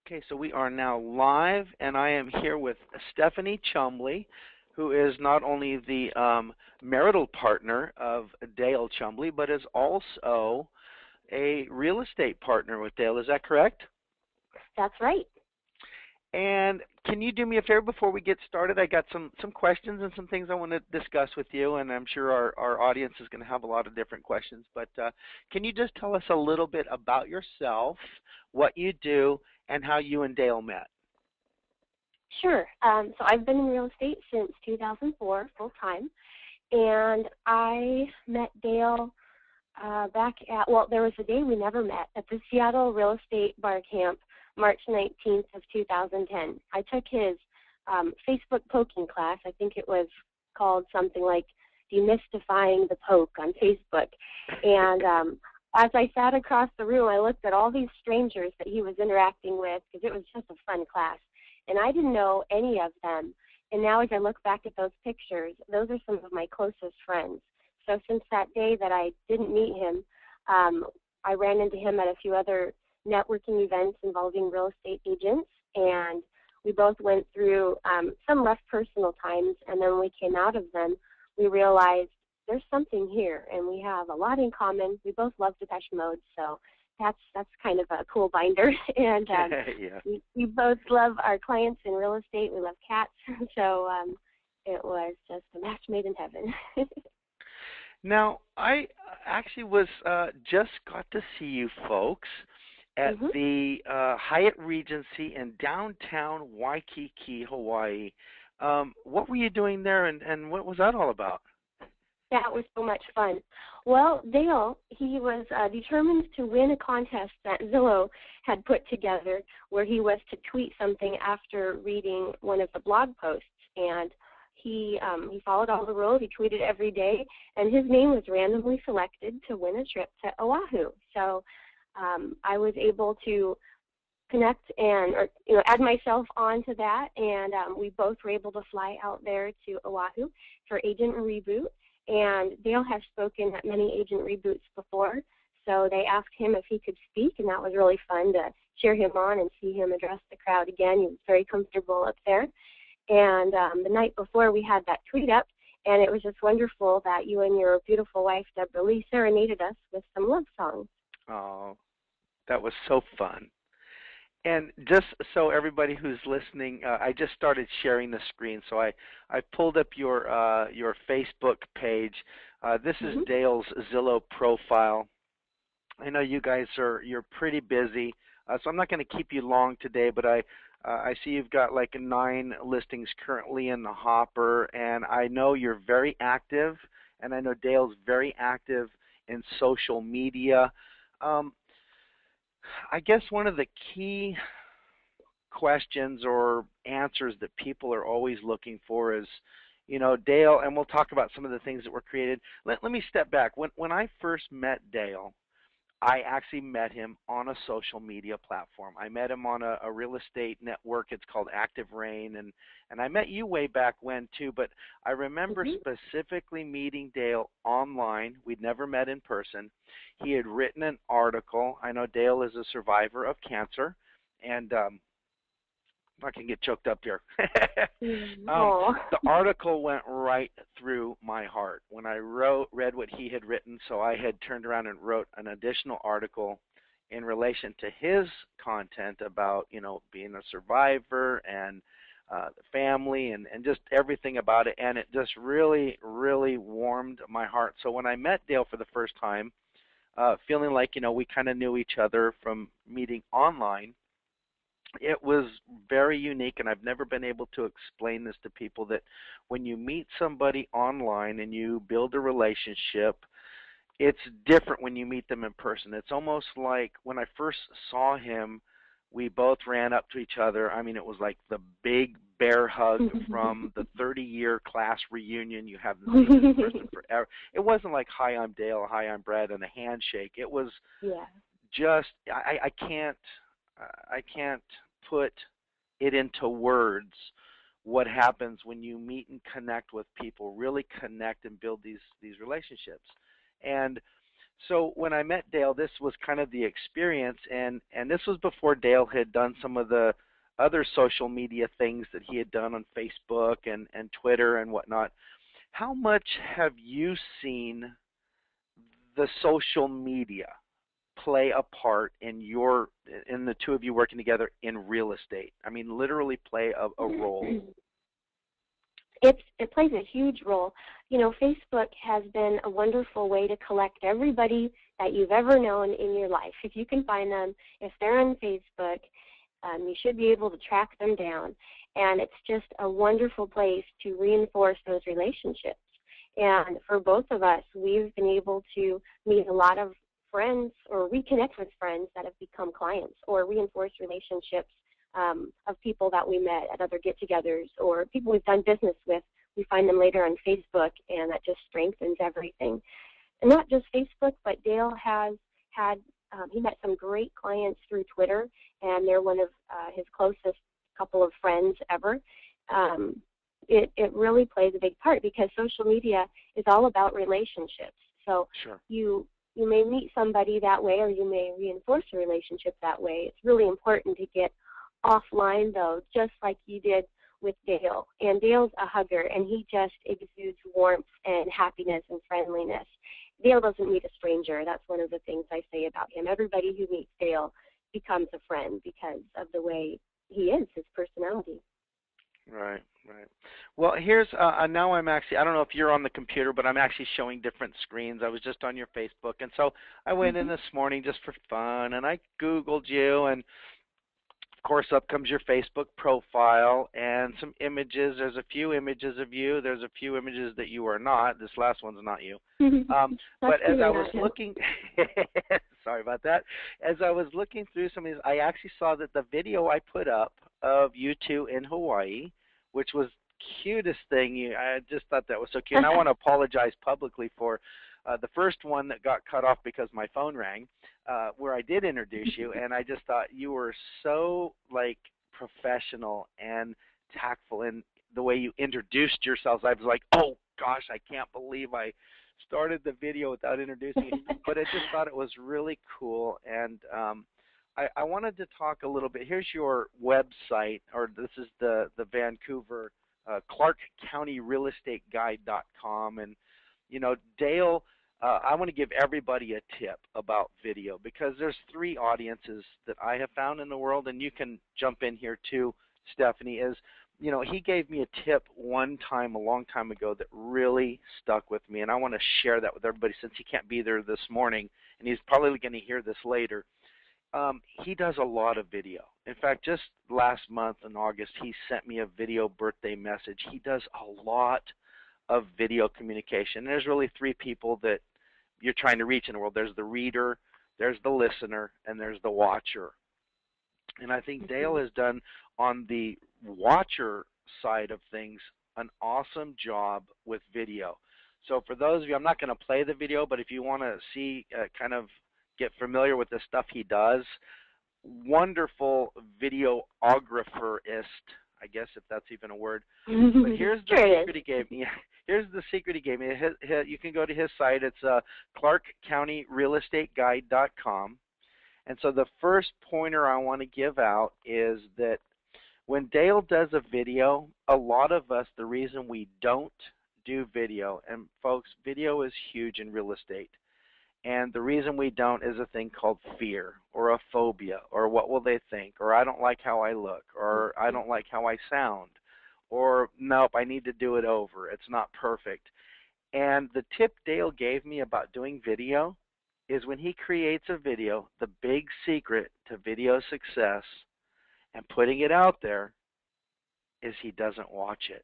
Okay, so we are now live, and I am here with Stephanie Chumbley, who is not only the marital partner of Dale Chumbley, but is also a real estate partner with Dale. Is that correct? That's right. And can you do me a favor before we get started? I got some questions and some things I want to discuss with you, and I'm sure our audience is going to have a lot of different questions. But can you just tell us a little bit about yourself, what you do, and how you and Dale met? Sure. So I've been in real estate since 2004, full time, and I met Dale back at, well, there was a day we never met at the Seattle Real Estate Bar Camp, March 19th of 2010. I took his Facebook poking class. I think it was called something like Demystifying the Poke on Facebook. And as I sat across the room, I looked at all these strangers that he was interacting with because it was just a fun class. And I didn't know any of them. And now as I look back at those pictures, those are some of my closest friends. So since that day that I didn't meet him, I ran into him at a few other networking events involving real estate agents, and we both went through some rough personal times, and then when we came out of them, we realized there's something here, and we have a lot in common. We both love Depeche Mode, so that's kind of a cool binder. And Yeah. we both love our clients in real estate. We love cats, so it was just a match made in heaven. Now, I actually was just got to see you folks at the Hyatt Regency in downtown Waikiki, Hawaii. What were you doing there, and what was that all about? That was so much fun. Well, Dale, he was determined to win a contest that Zillow had put together where he was to tweet something after reading one of the blog posts. And he followed all the rules. He tweeted every day, and his name was randomly selected to win a trip to Oahu. So I was able to connect and add myself onto that, and we both were able to fly out there to Oahu for Agent Reboot. And Dale has spoken at many agent reboots before, so they asked him if he could speak, and that was really fun to cheer him on and see him address the crowd again. He was very comfortable up there. And the night before, we had that tweet up, and it was just wonderful that you and your beautiful wife, Deborah Lee, serenaded us with some love songs. Oh, that was so fun. And just so everybody who's listening, I just started sharing the screen, so I pulled up your Facebook page. This is Dale's Zillow profile. I know you guys you're pretty busy, so I'm not going to keep you long today, but I see you've got like 9 listings currently in the hopper, and I know you're very active, and I know Dale's very active in social media. I guess one of the key questions or answers that people are always looking for is, Dale, and we'll talk about some of the things that were created. Let me step back. When I first met Dale, I actually met him on a social media platform. I met him on a real estate network. It's called Active Rain, and I met you way back when too, but I remember specifically meeting Dale online. We'd never met in person. He had written an article. I know Dale is a survivor of cancer, and I can get choked up here. The article went right through my heart when I read what he had written, so I had turned around and wrote an additional article in relation to his content about, being a survivor and the family and just everything about it, and it just really, really warmed my heart. So when I met Dale for the first time, feeling like, we kind of knew each other from meeting online, it was very unique, and I've never been able to explain this to people, that when you meet somebody online and you build a relationship, it's different when you meet them in person. It's almost like when I first saw him, we both ran up to each other. I mean, it was like the big bear hug from the 30-year class reunion. You haven't seen this person forever. It wasn't like, hi, I'm Dale, hi, I'm Brad, and a handshake. It was just, I can't put it into words what happens when you meet and connect with people, really connect and build these relationships. And So when I met Dale, this was kind of the experience, and this was before Dale had done some of the other social media things that he had done on Facebook and Twitter and whatnot. How much have you seen the social media play a part in the two of you working together in real estate? I mean, literally play a role. It plays a huge role. You know, Facebook has been a wonderful way to collect everybody that you've ever known in your life. If you can find them, if they're on Facebook, you should be able to track them down. And it's just a wonderful place to reinforce those relationships. And for both of us, we've been able to meet a lot of friends or reconnect with friends that have become clients, or reinforce relationships of people that we met at other get-togethers or people we've done business with. We find them later on Facebook, and that just strengthens everything. And not just Facebook, but Dale has had, he met some great clients through Twitter, and they're one of his closest couple of friends ever. It really plays a big part, because social media is all about relationships. So Sure. You may meet somebody that way, or you may reinforce a relationship that way. It's really important to get offline, though, just like you did with Dale. And Dale's a hugger, and he just exudes warmth and happiness and friendliness. Dale doesn't meet a stranger. That's one of the things I say about him. Everybody who meets Dale becomes a friend because of the way he is, his personality. Right, right. Well, here's now I'm actually, I don't know if you're on the computer, but I'm actually showing different screens. I was just on your Facebook, and so I went in this morning just for fun, and I Googled you, and of course, up comes your Facebook profile and some images. There's a few images of you. There's a few images that you are not. This last one's not you. But as I was looking, sorry about that. As I was looking through some of these, I actually saw that the video I put up of you two in Hawaii, which was cutest thing. I just thought that was so cute. And I want to apologize publicly for the first one that got cut off because my phone rang, where I did introduce you, and I just thought you were so like professional and tactful in the way you introduced yourselves. I was like, oh gosh, I can't believe I started the video without introducing you. But I just thought it was really cool, and I wanted to talk a little bit. Here's your website, or this is the Vancouver Clark County Real Estate Guide.com, and you know, Dale, I want to give everybody a tip about video, because there's three audiences that I have found in the world, and you can jump in here too, Stephanie, is, you know, he gave me a tip one time a long time ago that really stuck with me, and I want to share that with everybody since he can't be there this morning, and he's probably going to hear this later. He does a lot of video. In fact, just last month in August, he sent me a video birthday message. He does a lot of video communication. There's really three people that you're trying to reach in the world. There's the reader, there's the listener, and there's the watcher. And I think Dale has done, on the watcher side of things, an awesome job with video. So for those of you, I'm not going to play the video, but if you want to see, kind of get familiar with the stuff he does, wonderful videographer-ist, I guess, if that's even a word. But here's the secret he gave me. Here's the secret he gave me. You can go to his site. It's ClarkCountyRealEstateGuide.com. And so the first pointer I want to give out is that when Dale does a video, a lot of us, the reason we don't do video, and folks, video is huge in real estate. And the reason we don't is a thing called fear, or a phobia, or what will they think, or I don't like how I look, or I don't like how I sound, or nope, I need to do it over. It's not perfect. And the tip Dale gave me about doing video is, when he creates a video, the big secret to video success and putting it out there is he doesn't watch it.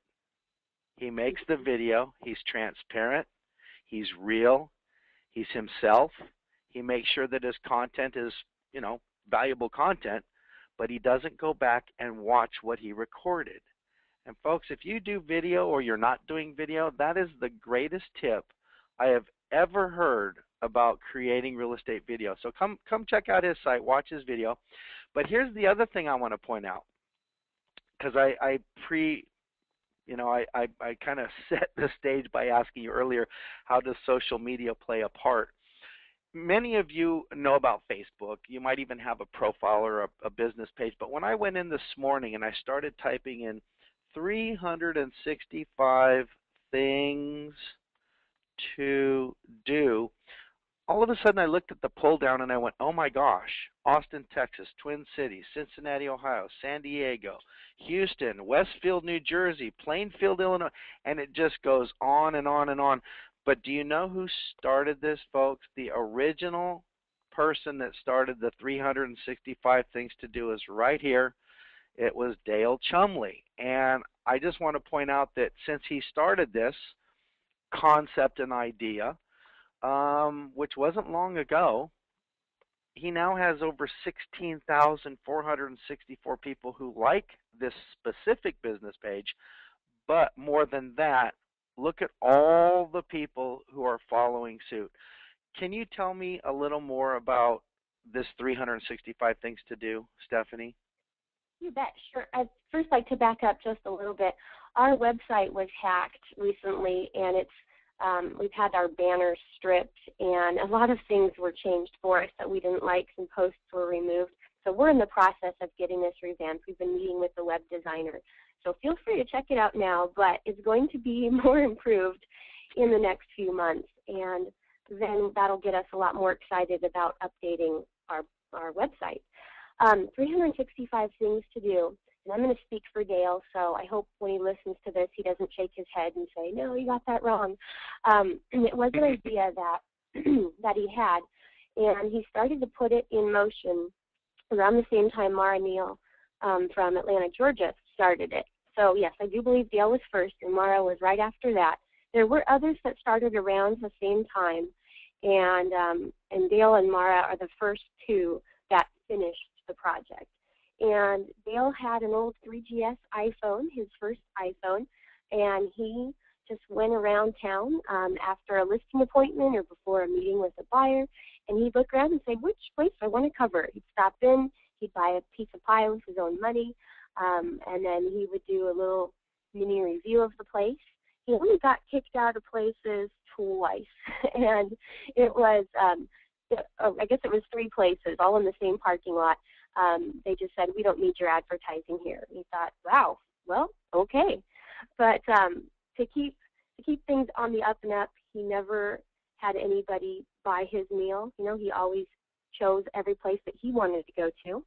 He makes the video, he's transparent, he's real, he's himself. He makes sure that his content is, you know, valuable content, but he doesn't go back and watch what he recorded. And folks, if you do video or you're not doing video, that is the greatest tip I have ever heard about creating real estate video. So come check out his site, watch his video. But here's the other thing I want to point out, because I kind of set the stage by asking you earlier, how does social media play a part? many of you know about Facebook. You might even have a profile or a business page. But when I went in this morning and I started typing in 365 things to do, all of a sudden I looked at the pull down and I went, oh my gosh, Austin, Texas, Twin Cities, Cincinnati, Ohio, San Diego, Houston, Westfield, New Jersey, Plainfield, Illinois, and it just goes on and on and on. But do you know who started this, folks? The original person that started the 365 things to do is right here. It was Dale Chumbley. And I just want to point out that since he started this concept and idea, which wasn't long ago, he now has over 16,464 people who like this specific business page. But more than that, look at all the people who are following suit. Can you tell me a little more about this 365 things to do, Stephanie? You bet, sure. I'd first like to back up just a little bit. Our website was hacked recently, and we've had our banners stripped, and a lot of things were changed for us that we didn't like. Some posts were removed. So we're in the process of getting this revamped. We've been meeting with the web designer. So feel free to check it out now, but it's going to be more improved in the next few months, and then that'll get us a lot more excited about updating our website. 365 things to do. And I'm going to speak for Dale, so I hope when he listens to this, he doesn't shake his head and say, no, you got that wrong. And it was an idea that, that he had, and he started to put it in motion around the same time Mara Neal from Atlanta, Georgia, started it. So, yes, I do believe Dale was first, and Mara was right after that. There were others that started around the same time, and Dale and Mara are the first two that finished the project. And Dale had an old 3GS iPhone, his first iPhone, and he just went around town after a listing appointment or before a meeting with a buyer, and he'd look around and say, which place I want to cover. He'd stop in, he'd buy a piece of pie with his own money, and then he would do a little mini review of the place. He only got kicked out of places twice, and it was, I guess it was 3 places, all in the same parking lot. They just said, we don't need your advertising here. And he thought, wow, well, okay. But to keep things on the up and up, he never had anybody buy his meal. You know, he always chose every place that he wanted to go to.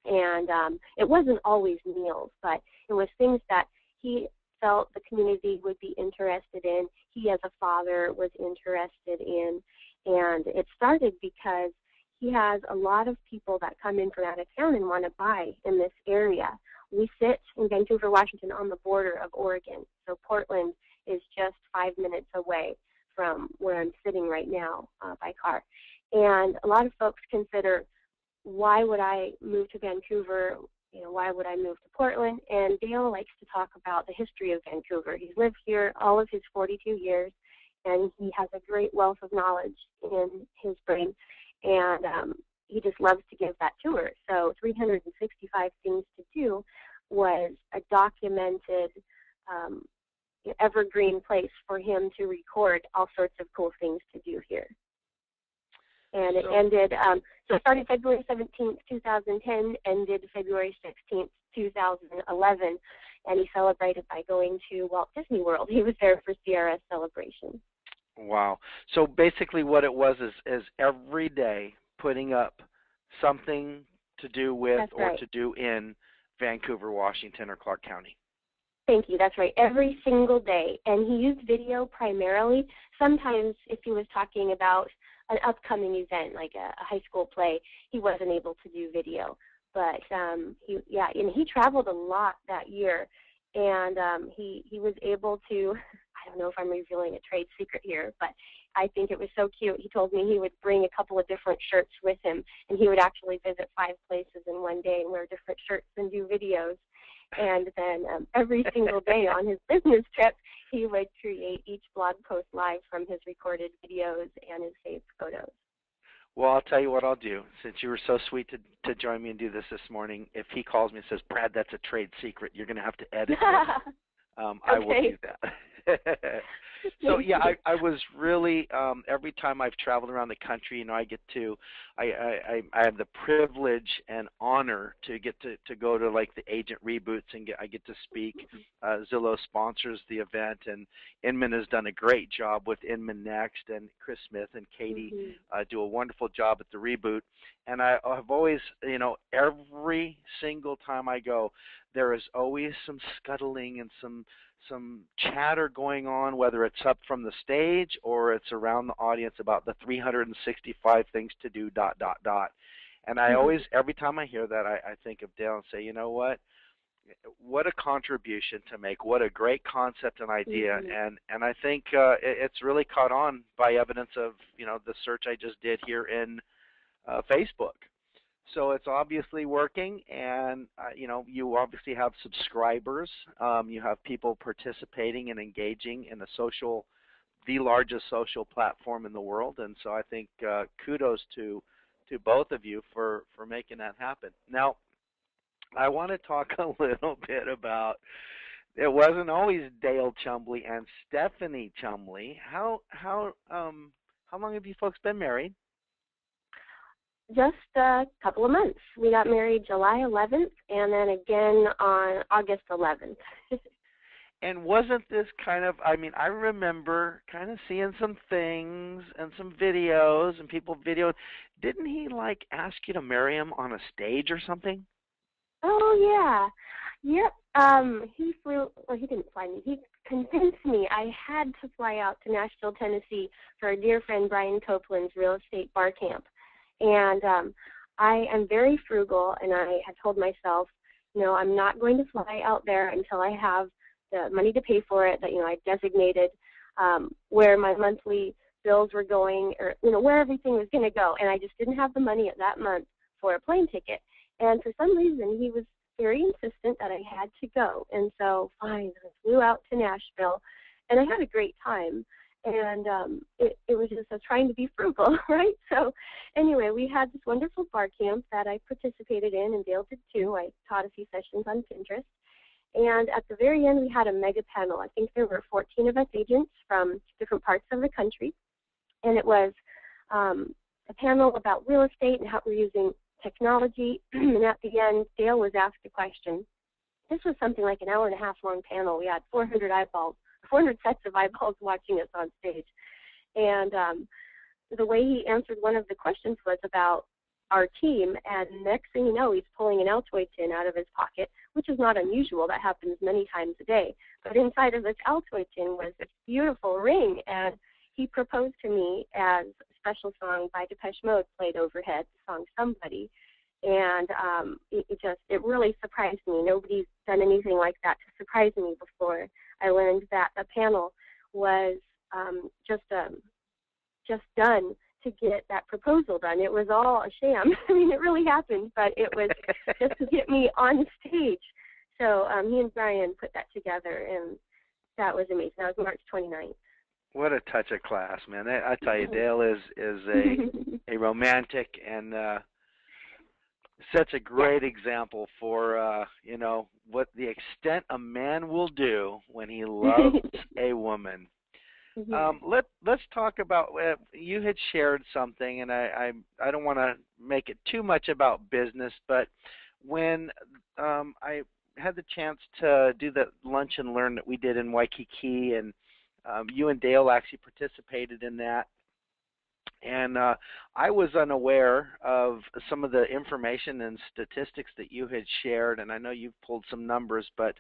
And it wasn't always meals, but it was things that he felt the community would be interested in, he as a father was interested in. And it started because he has a lot of people that come in from out of town and want to buy in this area. We sit in Vancouver, Washington on the border of Oregon. So Portland is just 5 minutes away from where I'm sitting right now by car. And a lot of folks consider, why would I move to Vancouver? You know, why would I move to Portland? And Dale likes to talk about the history of Vancouver. He's lived here all of his 42 years, and he has a great wealth of knowledge in his brain. And he just loves to give that tour. So 365 Things to Do was a documented evergreen place for him to record all sorts of cool things to do here. And it ended, so it started February 17th, 2010, ended February 16th, 2011, and he celebrated by going to Walt Disney World. He was there for Sierra's celebration. Wow. So basically what it was is every day putting up something to do with That's or right. to do in Vancouver, Washington, or Clark County. Thank you. That's right. Every single day. And he used video primarily. Sometimes if he was talking about an upcoming event like a high school play, he wasn't able to do video. But he traveled a lot that year, and he was able to, I don't know if I'm revealing a trade secret here, but I think it was so cute. He told me he would bring a couple of different shirts with him, and he would actually visit 5 places in one day and wear different shirts and do videos. And then every single day on his business trip, he would create each blog post live from his recorded videos and his saved photos. Well, I'll tell you what I'll do. Since you were so sweet to join me and do this morning, if he calls me and says, Brad, that's a trade secret, you're going to have to edit it. I will do that. So yeah, I was really every time I've traveled around the country, I get to I have the privilege and honor to get to go to like the agent reboots and I get to speak. Zillow sponsors the event, and Inman has done a great job with Inman Next, and Chris Smith and Katie do a wonderful job at the reboot. And I've always, every single time I go, there is always some scuttling and some chatter going on, whether it's up from the stage or it's around the audience about the 365 things to do, dot, dot, dot. And I always, every time I hear that, I think of Dale and say, you know what a contribution to make, what a great concept and idea. And I think it's really caught on by evidence of, the search I just did here in Facebook. So it's obviously working, and you obviously have subscribers. You have people participating and engaging in the largest social platform in the world. And so I think kudos to both of you for making that happen. Now, I want to talk a little bit about. It wasn't always Dale Chumbley and Stephanie Chumbley. How long have you folks been married? Just a couple of months. We got married July 11th and then again on August 11th. And wasn't this I remember kind of seeing some things and some videos and people videoed. Didn't he ask you to marry him on a stage or something? Oh, yeah. Yep. He flew, well, he didn't fly me. He convinced me I had to fly out to Nashville, Tennessee for a dear friend Brian Copeland's real estate bar camp. And I am very frugal, and I had told myself, I'm not going to fly out there until I have the money to pay for it, that, I designated where my monthly bills were going, or, where everything was going to go. And I just didn't have the money at that month for a plane ticket. And for some reason, he was very insistent that I had to go. And so, fine, I flew out to Nashville, and I had a great time. And it was just trying to be frugal, right? So anyway, we had this wonderful bar camp that I participated in, and Dale did too. I taught a few sessions on Pinterest. And at the very end, we had a mega panel. I think there were 14 of us agents from different parts of the country. And it was a panel about real estate and how we're using technology. And at the end, Dale was asked a question. This was something like an hour and a half long panel. We had 400 sets of eyeballs watching us on stage. And the way he answered one of the questions was about our team, and next thing you know, he's pulling an Altoid tin out of his pocket, which is not unusual. That happens many times a day. But inside of this Altoid tin was this beautiful ring, and he proposed to me as a special song by Depeche Mode played overhead, the song Somebody. And it really surprised me. Nobody's done anything like that to surprise me before. I learned that the panel was just done to get that proposal done. It was all a sham. I mean, it really happened, but it was just to get me on stage. So he and Brian put that together, and that was amazing. That was March 29th. What a touch of class, man! I tell you, Dale is a romantic and sets a great example for what the extent a man will do when he loves a woman. Let's talk about, you had shared something, and I don't want to make it too much about business, but when I had the chance to do the lunch and learn that we did in Waikiki, and you and Dale actually participated in that, and I was unaware of some of the information and statistics that you had shared, and I know you've pulled some numbers, but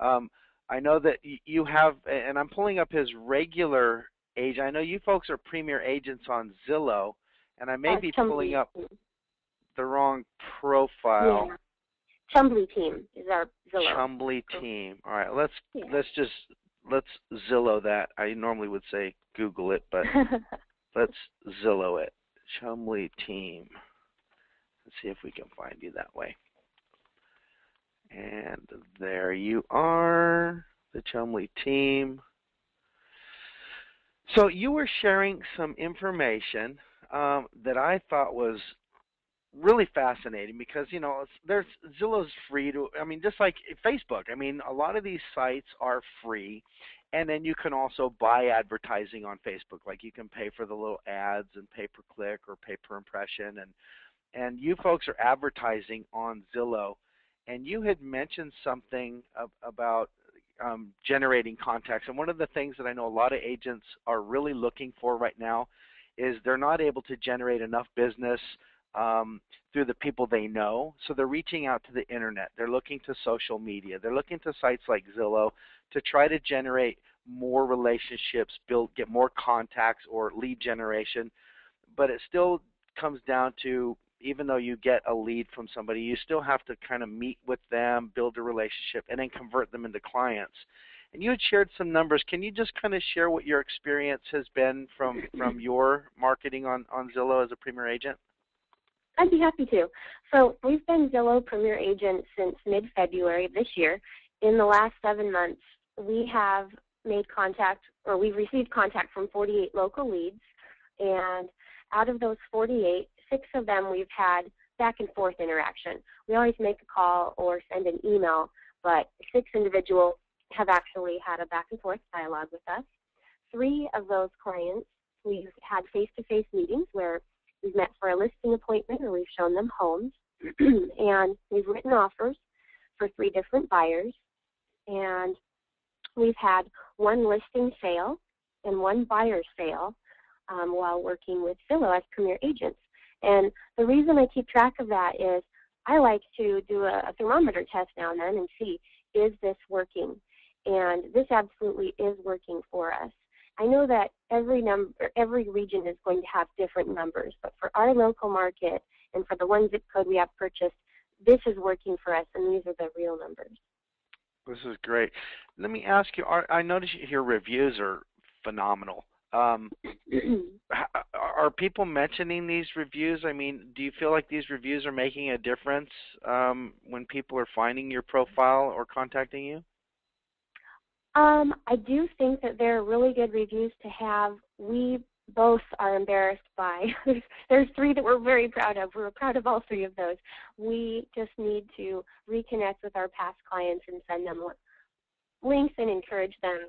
I know that you have, and I'm pulling up his regular age. I know you folks are premier agents on Zillow, and I may be pulling up the wrong profile. Yeah. Chumbley team is our Zillow. Chumbley team. All right, let's Zillow that. I normally would say Google it, but let's Zillow it. Chumbley team. Let's see if we can find you that way. And there you are, the Chumbley team. So you were sharing some information that I thought was really fascinating because, there's Zillow's free to, just like Facebook. A lot of these sites are free, And then you can also buy advertising on Facebook. Like you can pay for the little ads and pay per click or pay per impression. And you folks are advertising on Zillow. And you had mentioned something about generating contacts. And one of the things that I know a lot of agents are really looking for right now is they're not able to generate enough business through the people they know. So they're reaching out to the internet. They're looking to social media. They're looking to sites like Zillow to try to generate more relationships, get more contacts or lead generation. But it still comes down to, even though you get a lead from somebody, you still have to kind of meet with them, build a relationship, and then convert them into clients. And you had shared some numbers. Can you just kind of share what your experience has been from your marketing on Zillow as a Premier Agent? I'd be happy to. So we've been Zillow Premier Agent since mid-February of this year. In the last 7 months, we have made contact, or we've received contact from 48 local leads, and out of those 48, 6 of them we've had back and forth interaction. We always make a call or send an email, but 6 individuals have actually had a back and forth dialogue with us. 3 of those clients, we've had face-to-face meetings where we've met for a listing appointment or we've shown them homes, and we've written offers for 3 different buyers, and we've had 1 listing sale and 1 buyer sale while working with Zillow as Premier Agents. And the reason I keep track of that is I like to do a thermometer test now and then and see, is this working? And this absolutely is working for us. I know that every region is going to have different numbers, but for our local market and for the 1 zip code we have purchased, this is working for us, and these are the real numbers. This is great. Let me ask you, I notice your reviews are phenomenal. Are people mentioning these reviews? I mean, do you feel like these reviews are making a difference when people are finding your profile or contacting you? I do think that they're really good reviews to have. We both are embarrassed by. There's 3 that we're very proud of. We're proud of all 3 of those. We just need to reconnect with our past clients and send them links and encourage them.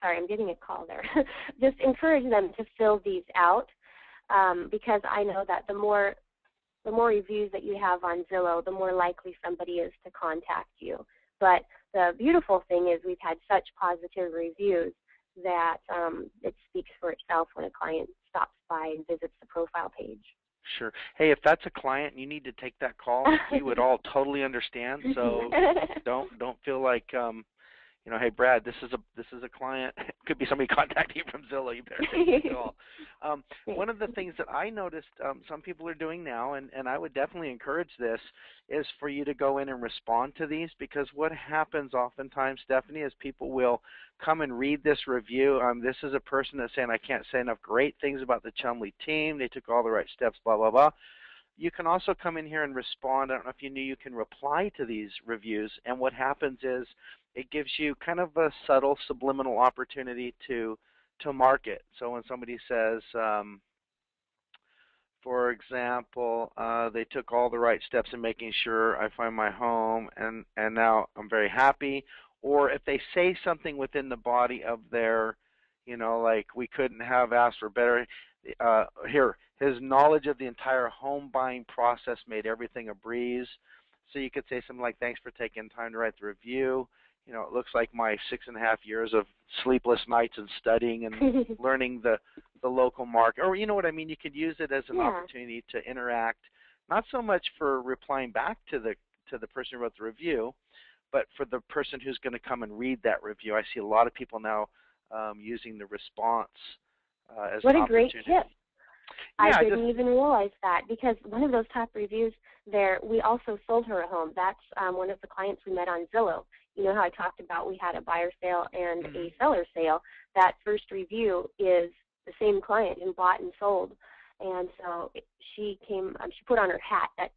Sorry, I'm getting a call there. Just encourage them to fill these out because I know that the more reviews that you have on Zillow, the more likely somebody is to contact you. But the beautiful thing is we've had such positive reviews that it speaks for itself when a client stops by and visits the profile page. Sure. Hey, if that's a client and you need to take that call, we would all totally understand. So don't feel like hey Brad, this is a client. It could be somebody contacting you from Zillow. You better take the call. One of the things that I noticed some people are doing now, and I would definitely encourage this, is for you to go in and respond to these, because what happens oftentimes, Stephanie, is people will come and read this review. This is a person that's saying, I can't say enough great things about the Chumbley team. They took all the right steps, blah, blah, blah. You can also come in here and respond. I don't know if you knew you can reply to these reviews, and what happens is it gives you kind of a subtle subliminal opportunity to market. So when somebody says, for example, they took all the right steps in making sure I find my home, and now I'm very happy. Or if they say something within the body of their, like, we couldn't have asked for better. Here, his knowledge of the entire home buying process made everything a breeze. So you could say something like, thanks for taking time to write the review. It looks like my 6.5 years of sleepless nights and studying and learning the local market. Or you know what I mean? You could use it as an opportunity to interact, not so much for replying back to the person who wrote the review, but for the person who's going to come and read that review. I see a lot of people now using the response as an opportunity. What a great tip. I didn't even realize that, because one of those top reviews there, we also sold her a home. That's one of the clients we met on Zillow. You know how I talked about we had a buyer sale and a seller sale? That first review is the same client who bought and sold. And so she put on her hat that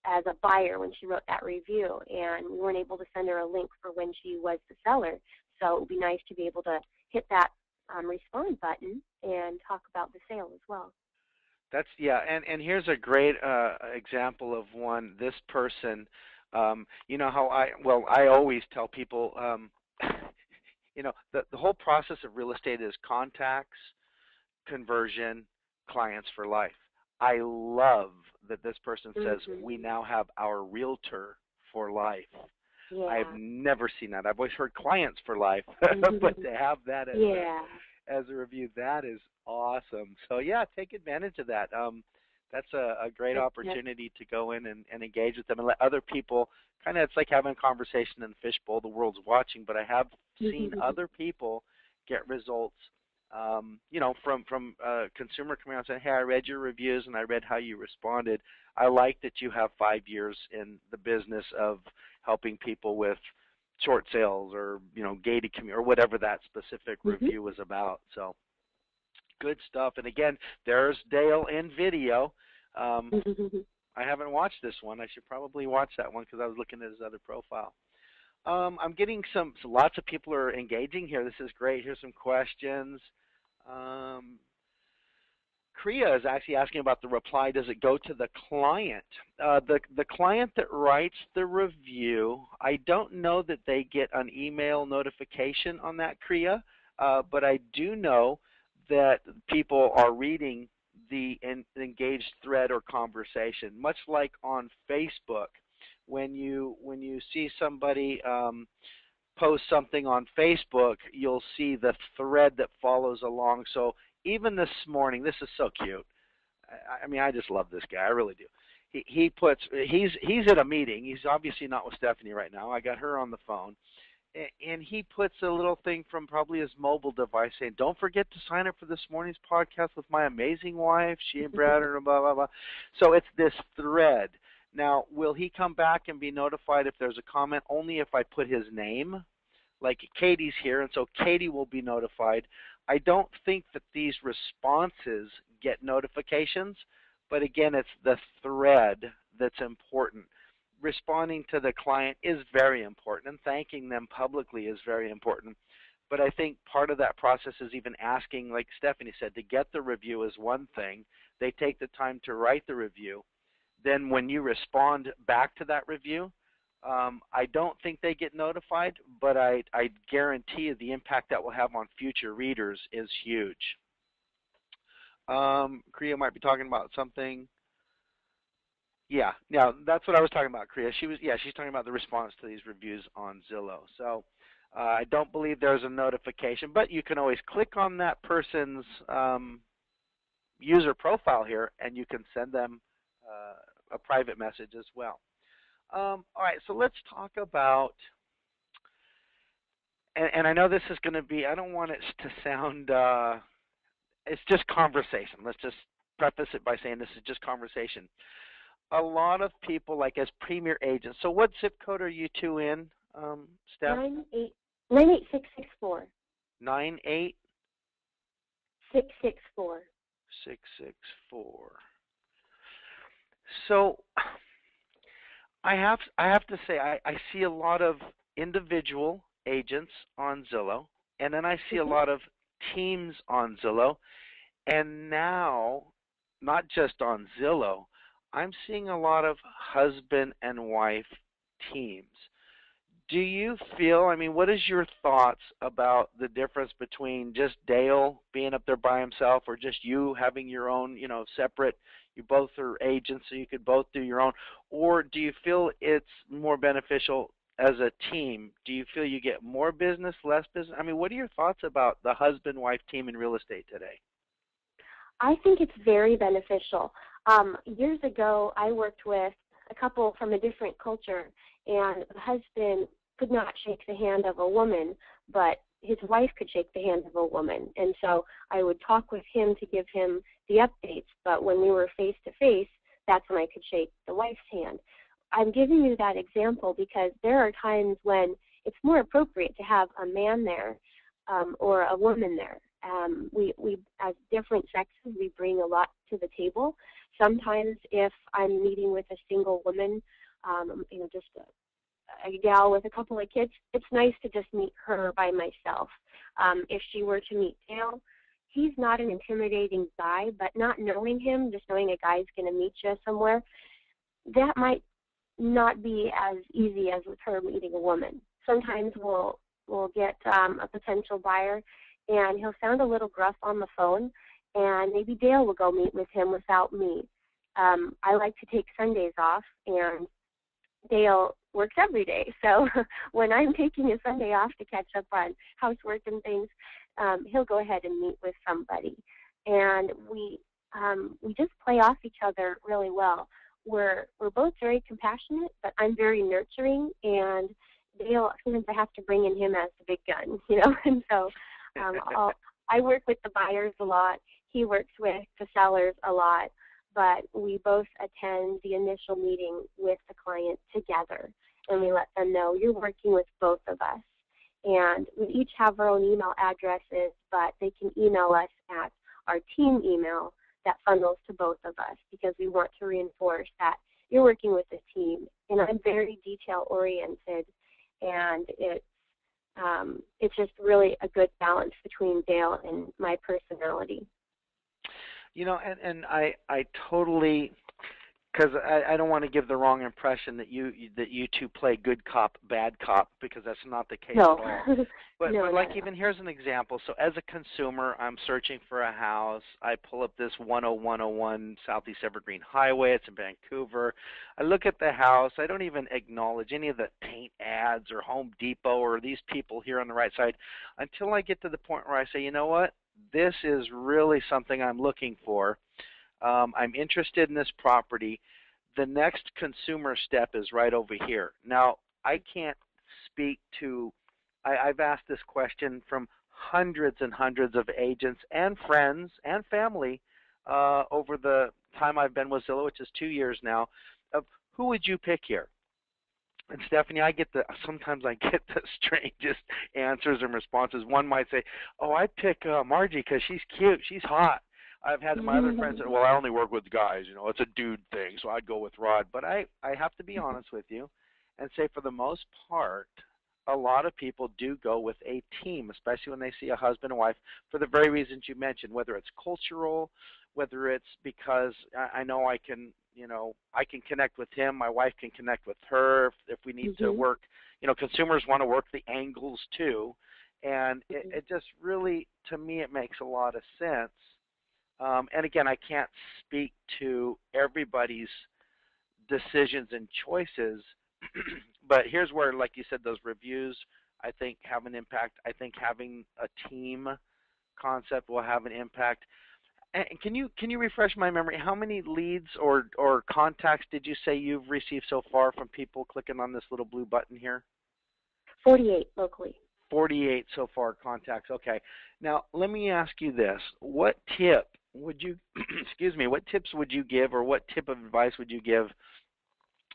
as a buyer when she wrote that review, and we weren't able to send her a link for when she was the seller. So it would be nice to be able to hit that respond button and talk about the sale as well. And here's a great example of one. This person You know how I always tell people, the whole process of real estate is contacts, conversion, clients for life. I love that this person says we now have our realtor for life. Yeah. I've never seen that. I've always heard clients for life, but to have that as a review, that is awesome. So yeah, take advantage of that. That's a great opportunity to go in and engage with them and let other people kind of, it's like having a conversation in the fishbowl. The world's watching, but I have seen other people get results, from consumer coming out and saying, hey, I read your reviews and I read how you responded. I like that you have 5 years in the business of helping people with short sales or, gated community or whatever that specific review was about. So good stuff. And again, there's Dale in video. I haven't watched this one. I should probably watch that one because I was looking at his other profile. I'm getting lots of people are engaging here. This is great. Here's some questions. Kriya is actually asking about the reply. Does it go to the client? The client that writes the review, I don't know that they get an email notification on that, Kriya, but I do know that people are reading the engaged thread or conversation, much like on Facebook. When you see somebody post something on Facebook, you'll see the thread that follows along. So even this morning, this is so cute. I mean, I just love this guy. I really do. He's at a meeting. He's obviously not with Stephanie right now. I got her on the phone. And he puts a little thing from probably his mobile device saying, don't forget to sign up for this morning's podcast with my amazing wife. She and Brad are blah, blah, blah. So it's this thread. Now, will he come back and be notified if there's a comment? Only if I put his name. Like Katie's here, and so Katie will be notified. I don't think that these responses get notifications, but again, it's the thread that's important. Responding to the client is very important, and thanking them publicly is very important. But I think part of that process is even asking, like Stephanie said, to get the review is one thing. They take the time to write the review. Then when you respond back to that review, I don't think they get notified, but I guarantee you the impact that will have on future readers is huge. Kriya might be talking about something. Yeah, that's what I was talking about, Kriya. She's talking about the response to these reviews on Zillow. So I don't believe there's a notification, but you can always click on that person's user profile here, and you can send them a private message as well. All right, so let's talk about, and I know this is going to be, I don't want it to sound, it's just conversation. Let's just preface it by saying this is just conversation. A lot of people, like as premier agents, so what zip code are you two in, Steph? 98664. 98664. 664. So I have to say I see a lot of individual agents on Zillow, and then I see a lot of teams on Zillow, and now not just on Zillow, I'm seeing a lot of husband and wife teams. Do you feel, I mean, what is your thoughts about the difference between just Dale being up there by himself or just you having your own, separate, you both are agents so you could both do your own, or do you feel it's more beneficial as a team? Do you feel you get more business, less business? I mean, what are your thoughts about the husband-wife team in real estate today? I think it's very beneficial. Years ago, I worked with a couple from a different culture, and the husband could not shake the hand of a woman, but his wife could shake the hand of a woman. And so I would talk with him to give him the updates, but when we were face-to-face, that's when I could shake the wife's hand. I'm giving you that example because there are times when it's more appropriate to have a man there or a woman there. We as different sexes, we bring a lot to the table. Sometimes if I'm meeting with a single woman, just a gal with a couple of kids, it's nice to just meet her by myself. If she were to meet Dale, he's not an intimidating guy, but not knowing him, just knowing a guy's going to meet you somewhere, that might not be as easy as with her meeting a woman. Sometimes we'll get a potential buyer, and he'll sound a little gruff on the phone, and maybe Dale will go meet with him without me. I like to take Sundays off, and Dale works every day. So when I'm taking a Sunday off to catch up on housework and things, he'll go ahead and meet with somebody. And we just play off each other really well. We're both very compassionate, but I'm very nurturing, and Dale, sometimes I have to bring in him as the big gun, and so I work with the buyers a lot. He works with the sellers a lot, but we both attend the initial meeting with the client together, and we let them know you're working with both of us. And we each have our own email addresses, but they can email us at our team email that funnels to both of us, because we want to reinforce that you're working with a team. And I'm very detail-oriented, and it's just really a good balance between Dale and my personality. And I totally, because I don't want to give the wrong impression that you two play good cop, bad cop, because that's not the case No. at all. But, No, but like, even here's an example. So as a consumer, I'm searching for a house. I pull up this 10101 Southeast Evergreen Highway. It's in Vancouver. I look at the house. I don't even acknowledge any of the paint ads or Home Depot or these people here on the right side until I get to the point where I say, you know what? This is really something I'm looking for. I'm interested in this property. The next consumer step is right over here. Now, I can't speak to, I've asked this question from hundreds and hundreds of agents and friends and family over the time I've been with Zillow, which is 2 years now, of who would you pick here? And Stephanie, sometimes I get the strangest answers and responses. One might say, oh, I'd pick Margie because she's cute, she's hot. I've had my other friends say, well, I only work with guys, it's a dude thing, so I'd go with Rod. But I have to be honest with you and say, for the most part, a lot of people do go with a team, especially when they see a husband and wife, for the very reasons you mentioned, whether it's cultural, whether it's because I know I can connect with him, my wife can connect with her if we need to work. Consumers want to work the angles too. And it just really, to me, it makes a lot of sense. And again, I can't speak to everybody's decisions and choices, but here's where, like you said, those reviews, I think, have an impact. I think having a team concept will have an impact. And can you refresh my memory? How many leads or contacts did you say you've received so far from people clicking on this little blue button here? 48 locally. 48 so far contacts. Okay. Now, let me ask you this. What tip would you, what tips would you give, or what tip of advice would you give?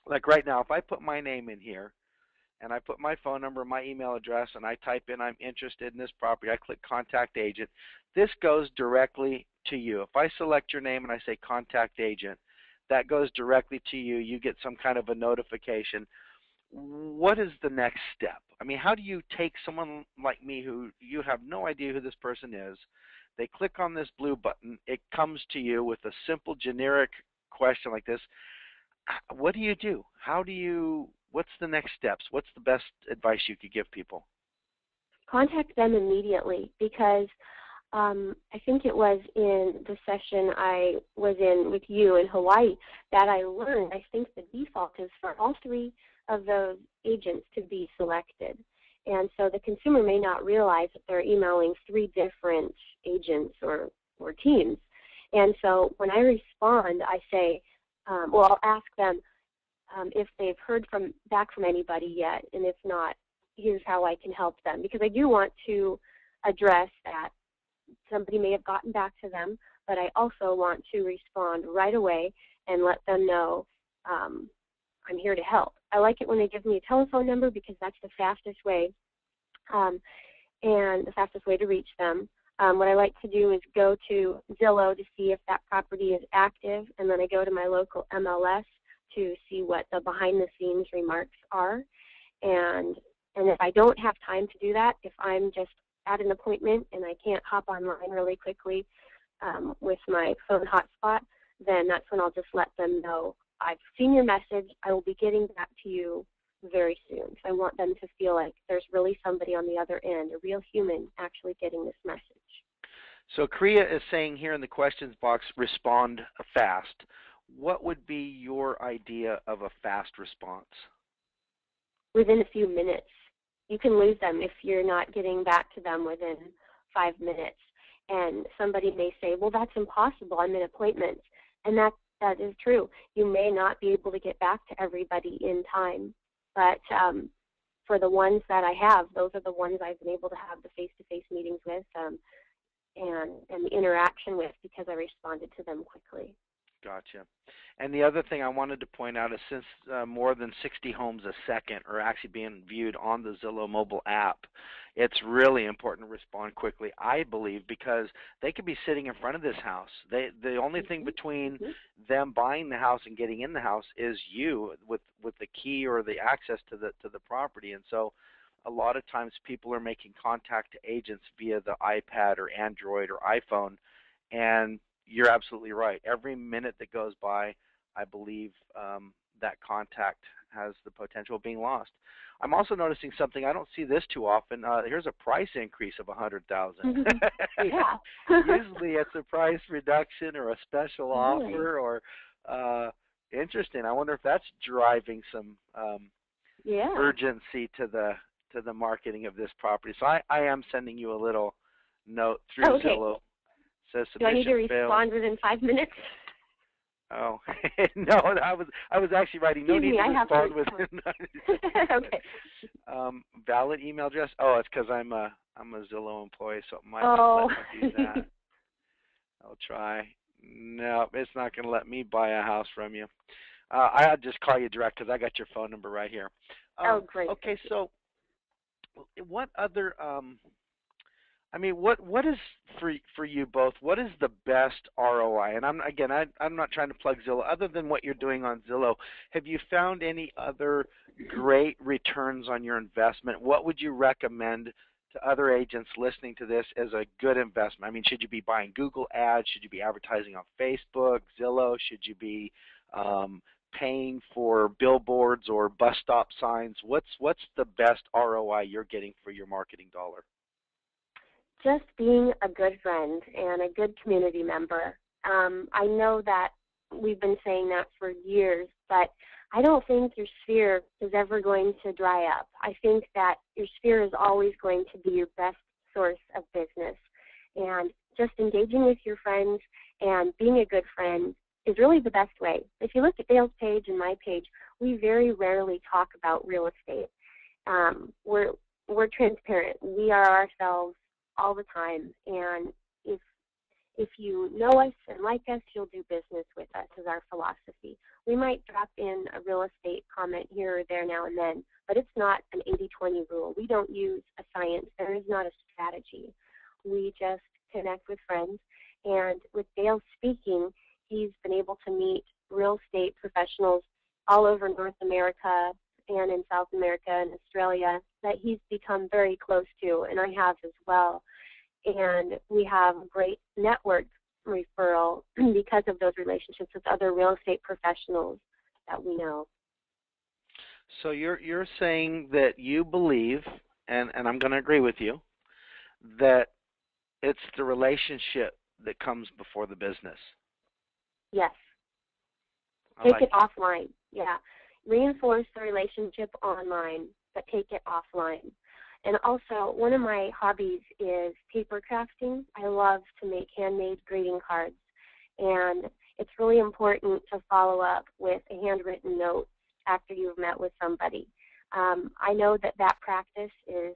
Like right now, if I put my name in here and I put my phone number, my email address, and I type in I'm interested in this property, I click contact agent, this goes directly to you. If I select your name and I say contact agent, that goes directly to you. You get some kind of a notification. What is the next step? I mean, how do you take someone like me who you have no idea who this person is? They click on this blue button. It comes to you with a simple generic question like this. What do you do? What's the next steps? What's the best advice you could give people? Contact them immediately, because I think it was in the session I was in with you in Hawaii that I learned, I think the default is for all three of those agents to be selected. And so the consumer may not realize that they're emailing three different agents or teams. And so when I respond, I say, I'll ask them if they've heard back from anybody yet, and if not, here's how I can help them. Because I do want to address that somebody may have gotten back to them, but I also want to respond right away and let them know I'm here to help. I like it when they give me a telephone number, because that's the fastest way and the fastest way to reach them. What I like to do is go to Zillow to see if that property is active, and then I go to my local MLS to see what the behind-the-scenes remarks are. And if I don't have time to do that, if I'm just at an appointment and I can't hop online really quickly with my phone hotspot, then that's when I'll just let them know, I've seen your message. I will be getting back to you very soon. So I want them to feel like there's really somebody on the other end, a real human actually getting this message. So Kriya is saying here in the questions box, respond fast. What would be your idea of a fast response? Within a few minutes. You can lose them if you're not getting back to them within 5 minutes. And somebody may say, well, that's impossible. I'm in appointments. And that is true. You may not be able to get back to everybody in time. But for the ones that I have, those are the ones I've been able to have the face-to-face meetings with and the interaction with because I responded to them quickly. Gotcha. And the other thing I wanted to point out is since more than 60 homes a second are actually being viewed on the Zillow mobile app, it's really important to respond quickly, I believe, because they could be sitting in front of this house. The only thing between them buying the house and getting in the house is you with the key or the access to the property. And so a lot of times people are making contact to agents via the iPad or Android or iPhone, and you're absolutely right. Every minute that goes by, I believe that contact has the potential of being lost. I'm also noticing something. I don't see this too often. Here's a price increase of $100,000. Yeah. Usually it's a price reduction or a special offer or interesting. I wonder if that's driving some urgency to the marketing of this property. So I am sending you a little note through Zillow. Do I need to respond within 5 minutes? Oh no, I was actually writing. No need to respond within. Okay. Valid email address. Oh, it's because I'm a Zillow employee, so it might not let me do that. I'll try. No, it's not going to let me buy a house from you. I'll just call you direct because I got your phone number right here. Great. Okay, so what other? What is for you both? What is the best ROI? And I'm not trying to plug Zillow. Other than what you're doing on Zillow, have you found any other great returns on your investment? What would you recommend to other agents listening to this as a good investment? I mean, should you be buying Google ads? Should you be advertising on Facebook, Zillow? Should you be paying for billboards or bus stop signs? What's the best ROI you're getting for your marketing dollar? Just being a good friend and a good community member. I know that we've been saying that for years, but I don't think your sphere is ever going to dry up. I think that your sphere is always going to be your best source of business. And just engaging with your friends and being a good friend is really the best way. If you look at Dale's page and my page, we very rarely talk about real estate. We're transparent. We are ourselves all the time, and if you know us and like us, you'll do business with us is our philosophy. We might drop in a real estate comment here or there now and then, but it's not an 80-20 rule. We don't use a science. There is not a strategy. We just connect with friends, and with Dale speaking, he's been able to meet real estate professionals all over North America and in South America and Australia that he's become very close to, and I have as well. And we have a great network referral because of those relationships with other real estate professionals that we know. So you're saying that you believe, and I'm going to agree with you, that it's the relationship that comes before the business. Yes. Take it offline. Yeah. Reinforce the relationship online, but take it offline. And also, one of my hobbies is paper crafting. I love to make handmade greeting cards. And it's really important to follow up with a handwritten note after you've met with somebody. I know that practice is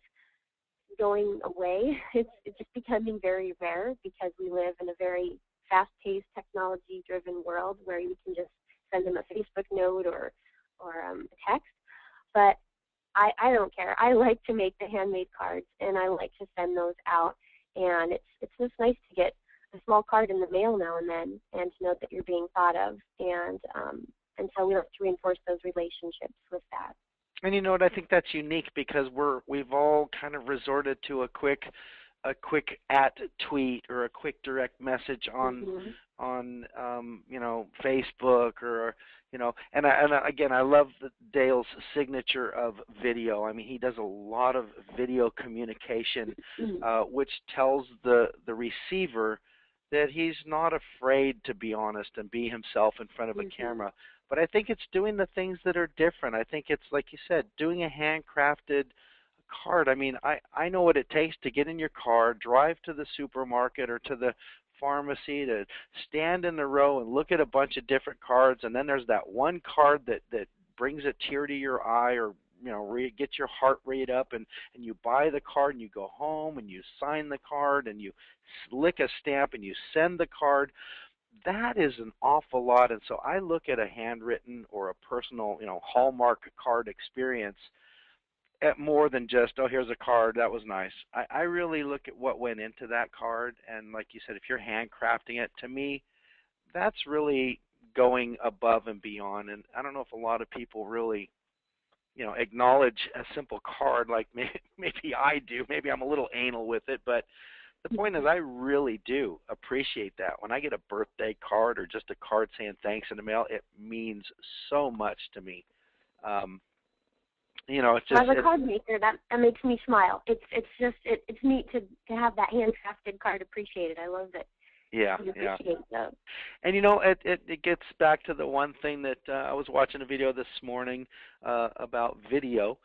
going away. It's just becoming very rare because we live in a very fast-paced, technology-driven world where you can just send them a Facebook note or a text. But I don't care. I like to make the handmade cards, and I like to send those out. And it's just nice to get a small card in the mail now and then, and to know that you're being thought of. And so we like to reinforce those relationships with that. And you know what? I think that's unique because we've all kind of resorted to a quick a quick at tweet or a quick direct message on Mhm. Facebook, or again, I love Dale's signature of video. I mean, he does a lot of video communication, which tells the receiver that he's not afraid to be honest and be himself in front of a Mhm. camera. But I think it's doing the things that are different. I think it's, like you said, doing a handcrafted card. I mean, I know what it takes to get in your car, drive to the supermarket or to the pharmacy, to stand in the row and look at a bunch of different cards, and then there's that one card that brings a tear to your eye, or get your heart rate up, and you buy the card and you go home and you sign the card and you lick a stamp and you send the card. That is an awful lot. And so I look at a handwritten or a personal, Hallmark card experience at more than just, oh, here's a card, that was nice. I really look at what went into that card, and like you said, if you're handcrafting it, to me, that's really going above and beyond. And I don't know if a lot of people really, acknowledge a simple card like maybe I do. Maybe I'm a little anal with it, but the point is, I really do appreciate that. When I get a birthday card or just a card saying thanks in the mail, it means so much to me. Um, it's just As a card maker, that makes me smile. It's neat to have that handcrafted card appreciated. I love that. yeah, You yeah. appreciate that. And it gets back to the one thing that I was watching a video this morning about video,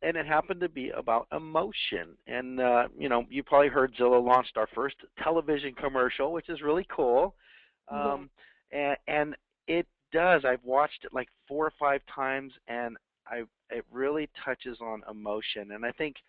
and it happened to be about emotion. And you probably heard Zillow launched our first television commercial, which is really cool. Yeah. And it does. I've watched it like 4 or 5 times, and it really touches on emotion. And I think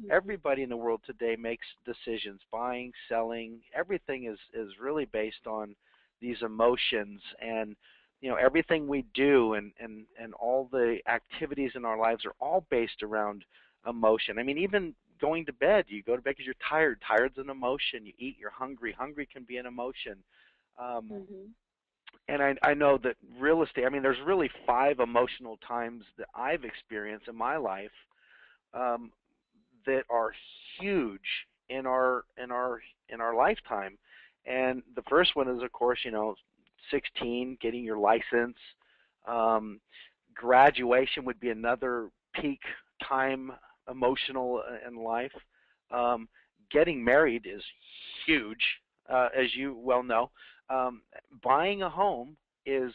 Mhm. everybody in the world today makes decisions, buying, selling, everything is really based on these emotions. And everything we do, and all the activities in our lives are all based around emotion. I mean, even going to bed, you go to bed because you're tired. Tired's an emotion. You eat, you're hungry. Hungry can be an emotion. um, Mhm. and I know that real estate, I mean, there's really 5 emotional times that I've experienced in my life, um, that are huge in our lifetime. And the first one is, of course, 16, getting your license. Um, Graduation would be another peak time, emotional in life. Um, Getting married is huge, as you well know. Um, Buying a home is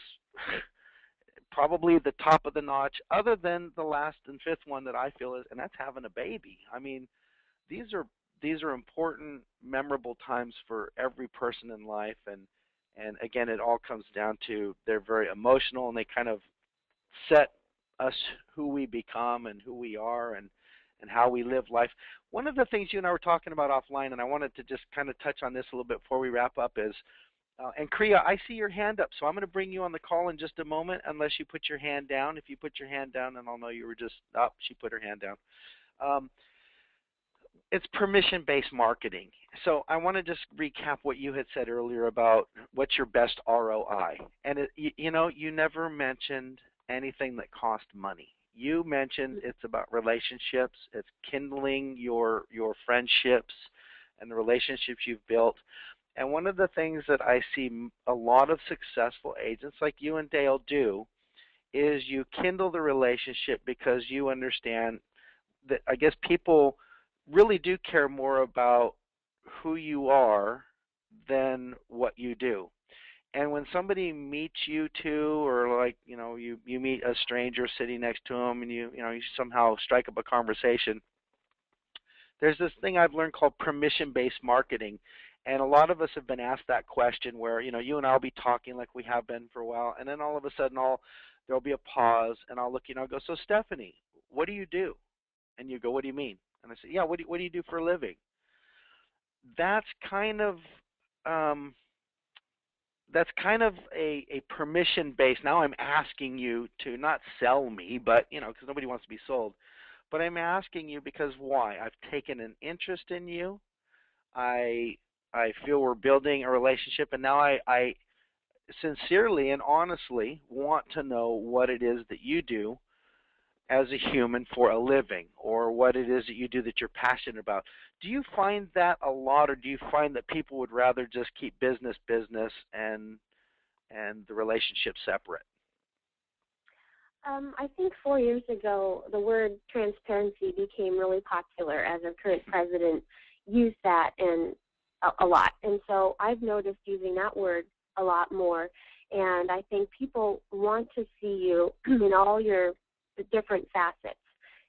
probably the top of the notch, other than the last and fifth one that I feel is, and that's having a baby. I mean, these are these are important, memorable times for every person in life, and again, it all comes down to they're very emotional, and they kind of set us who we become and who we are, and how we live life. One of the things you and I were talking about offline, and I wanted to just kind of touch on this a little bit before we wrap up, is and Kriya, I see your hand up, so I'm going to bring you on the call in just a moment, unless you put your hand down. If you put your hand down, then I'll know you were just up. She put her hand down. Um, it's permission-based marketing. So I want to just recap what you had said earlier about what's your best ROI. And you never mentioned anything that cost money. You mentioned it's about relationships. It's kindling your friendships and the relationships you've built. And one of the things that I see a lot of successful agents like you and Dale do is you kindle the relationship because you understand that, I guess, people really do care more about who you are than what you do. And when somebody meets you too, or like, you meet a stranger sitting next to them, and you somehow strike up a conversation, there's this thing I've learned called permission-based marketing. And a lot of us have been asked that question where, you and I'll be talking like we have been for a while, and then all of a sudden there'll be a pause, and I'll look, I'll go, so Stephanie, what do you do? And you go, what do you mean? And I say, yeah, what do you do for a living? That's kind of um, a permission based. Now I'm asking you to not sell me, but because nobody wants to be sold. But I'm asking you because why? I've taken an interest in you. I I feel we're building a relationship, and now I sincerely and honestly want to know what it is that you do. as a human for a living, or what it is that you do that you're passionate about. Do you find that a lot, or do you find that people would rather just keep business business and the relationship separate? I think 4 years ago, the word transparency became really popular as our current president used that and a lot. And so I've noticed using that word a lot more. And I think people want to see you in all your the different facets.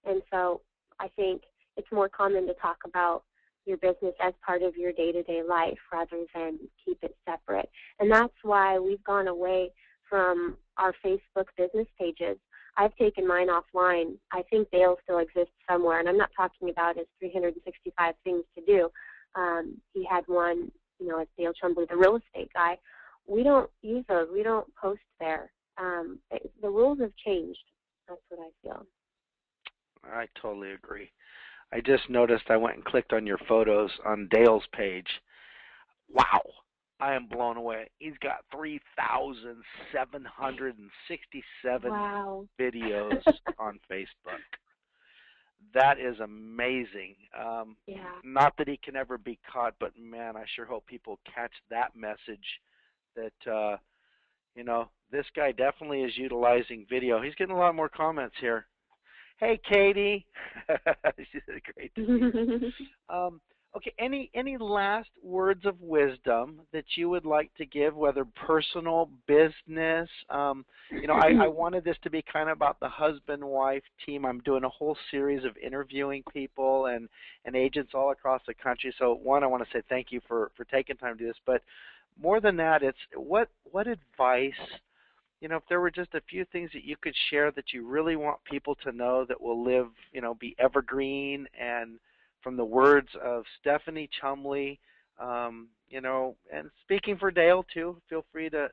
And so I think it's more common to talk about your business as part of your day-to-day life rather than keep it separate. And that's why we've gone away from our Facebook business pages. I've taken mine offline. I think Dale still exists somewhere, and I'm not talking about his 365 things to do. He had one, as Dale Chumbley, the real estate guy. We don't use those. We don't post there. The rules have changed. That's what I feel. I totally agree. I just noticed I went and clicked on your photos on Dale's page. Wow, I am blown away. He's got 3,767 videos on Facebook. That is amazing. Not that he can ever be caught, but man, I sure hope people catch that message that, this guy definitely is utilizing video. He's getting a lot more comments here. Hey, Katie. She's great to see. Okay, any last words of wisdom that you would like to give, whether personal, business? I wanted this to be kind of about the husband-wife team. I'm doing a whole series of interviewing people and agents all across the country. So, one, I want to say thank you for taking time to do this. But more than that, it's what advice, if there were just a few things that you could share that you really want people to know that will live, be evergreen, and from the words of Stephanie Chumbley, and speaking for Dale too, feel free to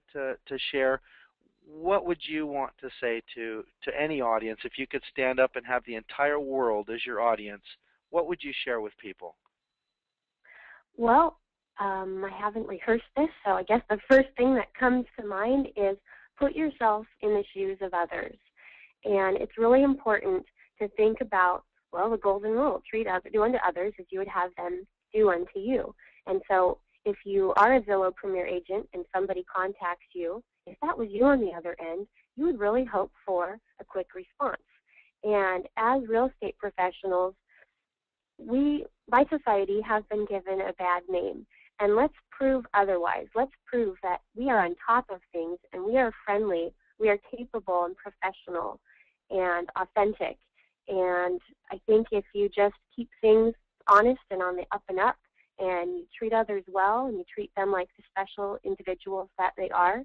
share. What would you want to say to any audience if you could stand up and have the entire world as your audience? What would you share with people? Well, I haven't rehearsed this, so I guess the first thing that comes to mind is put yourself in the shoes of others. And it's really important to think about, the golden rule, do unto others as you would have them do unto you. And so if you are a Zillow Premier agent and somebody contacts you, if that was you on the other end, you would really hope for a quick response. And as real estate professionals, we, by society, have been given a bad name. And let's prove otherwise. Let's prove that we are on top of things and we are friendly, we are capable and professional and authentic. And I think if you just keep things honest and on the up and up, and you treat others well and you treat them like the special individuals that they are,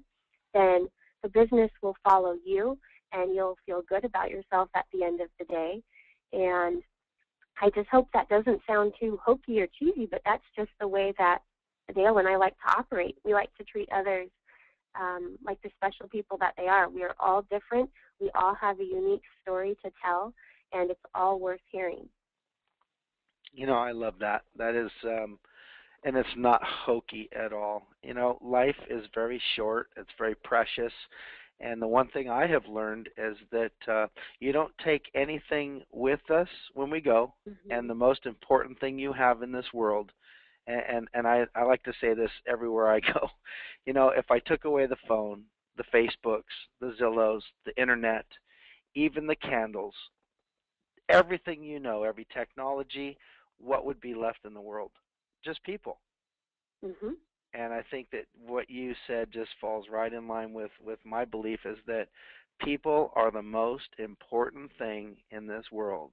then the business will follow you and you'll feel good about yourself at the end of the day. And I just hope that doesn't sound too hokey or cheesy, but that's just the way that Dale and I like to operate. We like to treat others like the special people that they are. We are all different. We all have a unique story to tell, and it's all worth hearing. I love that. That is, and it's not hokey at all. Life is very short. It's very precious. And the one thing I have learned is that you don't take anything with us when we go. Mm-hmm. And the most important thing you have in this world, and I like to say this everywhere I go, if I took away the phone, the Facebooks, the Zillows, the internet, even the candles, everything every technology, what would be left in the world? Just people. Mm-hmm. And I think that what you said just falls right in line with my belief is that people are the most important thing in this world.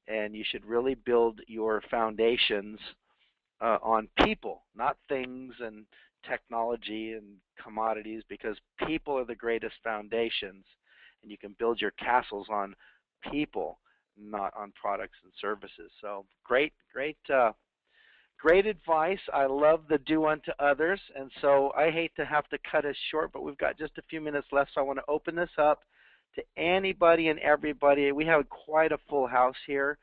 And you should really build your foundations on people, not things and technology and commodities, because people are the greatest foundations. And you can build your castles on people, not on products and services. So great advice. I love the do unto others. And so I hate to have to cut us short, but we've got just a few minutes left. So I want to open this up to anybody and everybody. We have quite a full house here.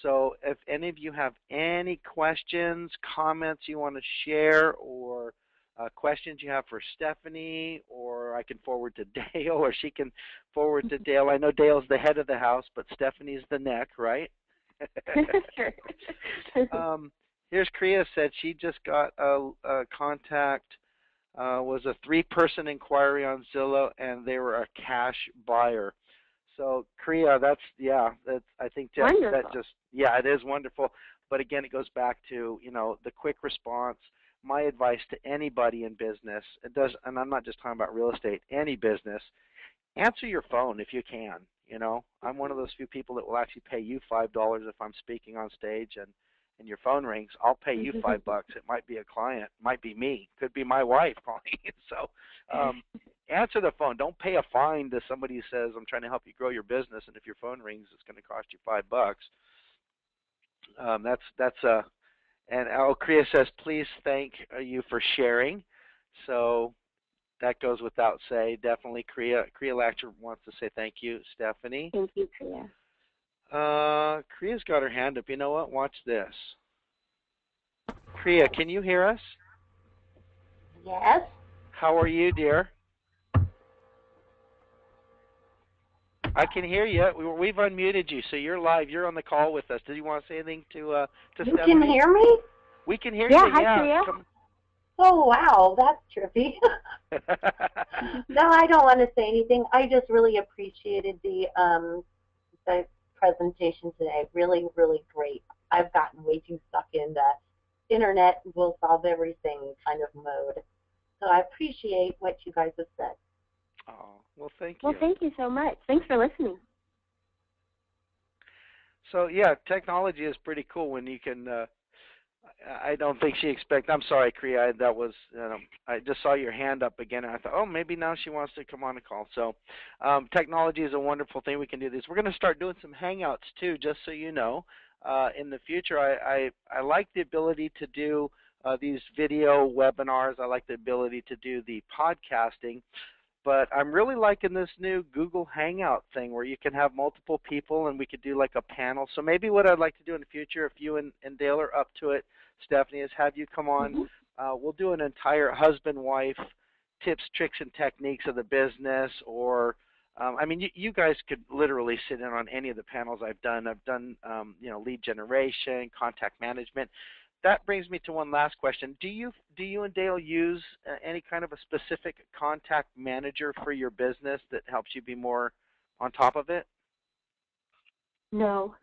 So if any of you have any questions, comments you want to share, or questions you have for Stephanie, or I can forward to Dale, or she can forward to Dale. I know Dale's the head of the house, but Stephanie's the neck, right? Sure. Here's Kriya said she just got a contact, was a 3-person inquiry on Zillow, and they were a cash buyer. So Kriya, that's I think that just it is wonderful. But again, it goes back to the quick response. My advice to anybody in business, and I'm not just talking about real estate, any business, answer your phone if you can. I'm one of those few people that will actually pay you $5 if I'm speaking on stage and your phone rings. I'll pay you $5. It might be a client, might be me, could be my wife calling. So answer the phone. Don't pay a fine to somebody who says, I'm trying to help you grow your business, and if your phone rings, it's going to cost you $5. And Kriya says, please thank you for sharing. So that goes without say. Definitely, Kriya Latcher wants to say thank you, Stephanie. Thank you, Kriya. Kriya's got her hand up. You know what? Watch this. Kriya, can you hear us? Yes. How are you, dear? I can hear you. We've unmuted you, so you're live. You're on the call with us. Did you want to say anything to Stephanie? You can hear me? We can hear you. Hi, yeah. Kriya. Oh, wow. That's trippy. No, I don't want to say anything. I just really appreciated the presentation today. Really, really great. I've gotten way too stuck in the internet will solve everything kind of mode. So I appreciate what you guys have said. Oh, well, thank you. Well, thank you so much. Thanks for listening. So, yeah, technology is pretty cool when you can I don't think she expected. I'm sorry, Kriya. I just saw your hand up again, and I thought, oh, maybe now she wants to come on a call. So, technology is a wonderful thing. We can do this. We're going to start doing some Hangouts too, just so you know. In the future, I like the ability to do these video webinars. I like the ability to do the podcasting. But I'm really liking this new Google Hangout thing where you can have multiple people and we could do like a panel. So maybe what I'd like to do in the future, if you and Dale are up to it, Stephanie, is have you come on. We'll do an entire husband-wife tips, tricks, and techniques of the business. Or, you guys could literally sit in on any of the panels I've done. I've done, lead generation, contact management. That brings me to one last question. Do you and Dale use any kind of a specific contact manager for your business that helps you be more on top of it? No,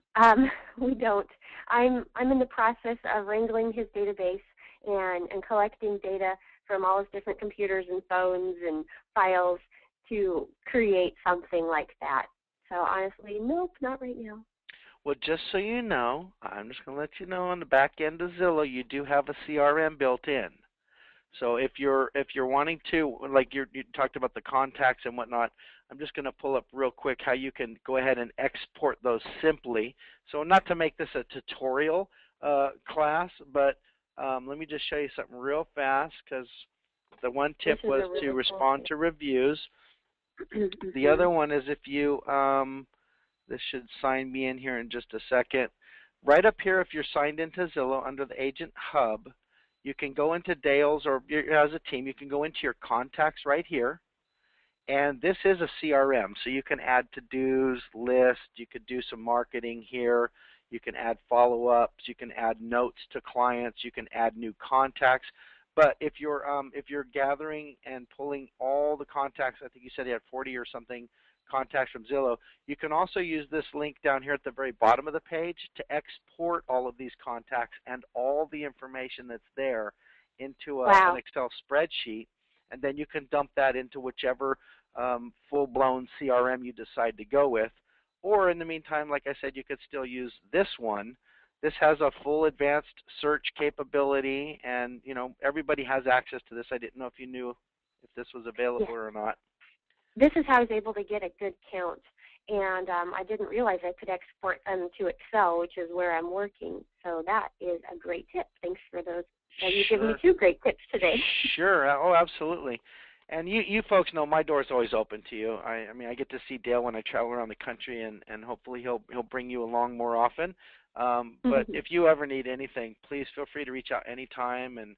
we don't. I'm in the process of wrangling his database and collecting data from all his different computers and phones and files to create something like that. So honestly, nope, not right now. Well, just so you know, I'm just going to let you know on the back end of Zillow, you do have a CRM built in. So if you're wanting to, like you talked about the contacts and whatnot, I'm just going to pull up real quick how you can go ahead and export those simply. So not to make this a tutorial class, but let me just show you something real fast, because the one tip was to respond to reviews. The other one is if you this should sign me in here in just a second. Right up here, if you're signed into Zillow under the Agent Hub, you can go into Dale's, or as a team, you can go into your contacts right here. And this is a CRM, so you can add to-dos, lists, you could do some marketing here, you can add follow-ups, you can add notes to clients, you can add new contacts. But if you're gathering and pulling all the contacts, I think you said you had 40 or something contacts from Zillow, you can also use this link down here at the very bottom of the page to export all of these contacts and all the information that's there into an Excel spreadsheet, and then you can dump that into whichever full-blown CRM you decide to go with. Or in the meantime, like I said, you could still use this one. This has a full advanced search capability, and everybody has access to this. I didn't know if you knew if this was available or not. This is how I was able to get a good count, and I didn't realize I could export them to Excel, which is where I'm working. So that is a great tip. Thanks for those. You've given me 2 great tips today. Sure. Oh, absolutely. And you folks know my door is always open to you. I get to see Dale when I travel around the country, and hopefully he'll bring you along more often. But if you ever need anything, please feel free to reach out anytime, and